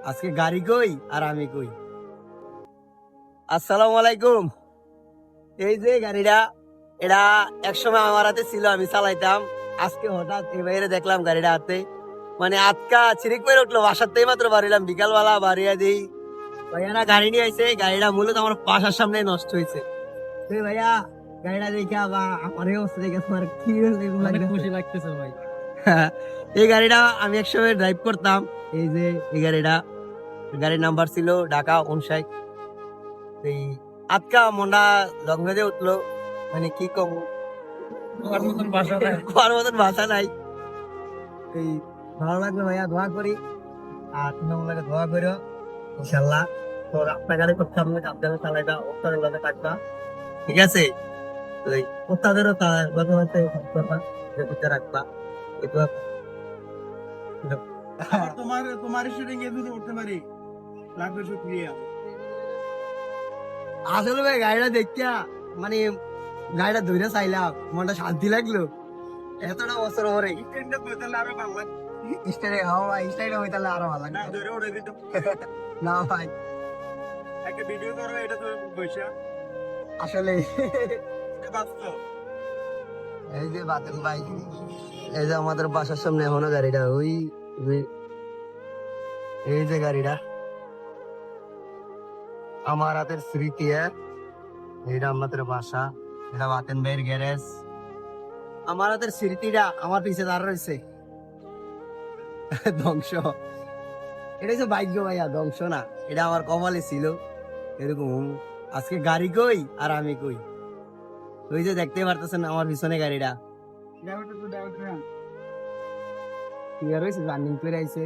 আজকে গাড়ি কই আর আমি কই। আসসালামু আলাইকুম। এই যে গাড়িটা, এটা একসময় আমার হাতে ছিল, আমি চালাইতাম। আজকে হঠাৎ এই বাইরে দেখলাম গাড়িটা হাতে, মানে আজকা ছিরিক মেরে উঠলো। বাসাতেই মাত্র বাড়িলাম, বিকালবেলা বাড়িয়া দিই ভাইয়ারা গাড়ি নিয়ে আইছে। গাড়িটা মূলত আমার বাসার সামনে নষ্ট হয়েছে। তো ভাইয়া গাড়িটা দেখে বা আমার এই অবস্থা দেখে তোমার কি খুশি লাগতেছে ভাই। এই গাড়িটা আমি একসময় ড্রাইভ করতাম। এই যে এই গাড়িটা, গাড়ির নাম্বার ছিল ঢাকা 59। এই আজকা মনটা জঙ্গলে উঠলো, মানে কি কম আমার মতন বাসা নাই। কোয়ার মতন ভাষা নাই। এই ভালো লাগলো ভাইয়া, দোয়া করি। আর তুমি আমাকে দোয়া করো ইনশাল্লাহ। তো রাস্তাঘাটে খুব সামনে সাবধানে চালাইবা, ওস্তাদের লগে থাকবা, ঠিক আছে? তো এই ওস্তাদেরও কথা রাখবা। একটু তোমার তোমার শুটিং এ যদি উঠতে পারি লাগবে শুক্রিয়া। আসলে ভাই গাড়িটা দেখিয়া, মানে গাড়িটা ধরে চাইলাম, মনটা শান্তি লাগলো। এতটা বছর পরে স্ট্যান্ডে বইতালে আরো ভালো লাগে। স্টাইলে হওয়া ভাই, স্টাইলে হয়ে তাহলে আরো ভালো না লাগবে। ধরে উঠে দিতাম। না ভাই একটা ভিডিও করো, এটা তো বৈশা আসলে বাস্তব। এই যে বাতেন ভাই, এই যে আমাদের বাসার সামনে এখনো গাড়িটা, ওই এই যে গাড়িটা আমার হাতের স্মৃতি। এটা আমাদের বাসা, এটা বাতেন ভাইয়ের গ্যারেজ। আমার হাতের স্মৃতিটা আমার পিছে দাঁড়া রয়েছে। ধ্বংস, এটা হচ্ছে ভাগ্য ভাইয়া, ধ্বংস না। এটা আমার কপালে ছিল এরকম। আজকে গাড়ি কই আর আমি কই। ওই যে দেখতে পারতেছেন আমার পিছনে গাড়িটা ড্রাইভারটা তো ড্রাইভার ক্লিয়ার হয়েছে, রানিং করে আইছে।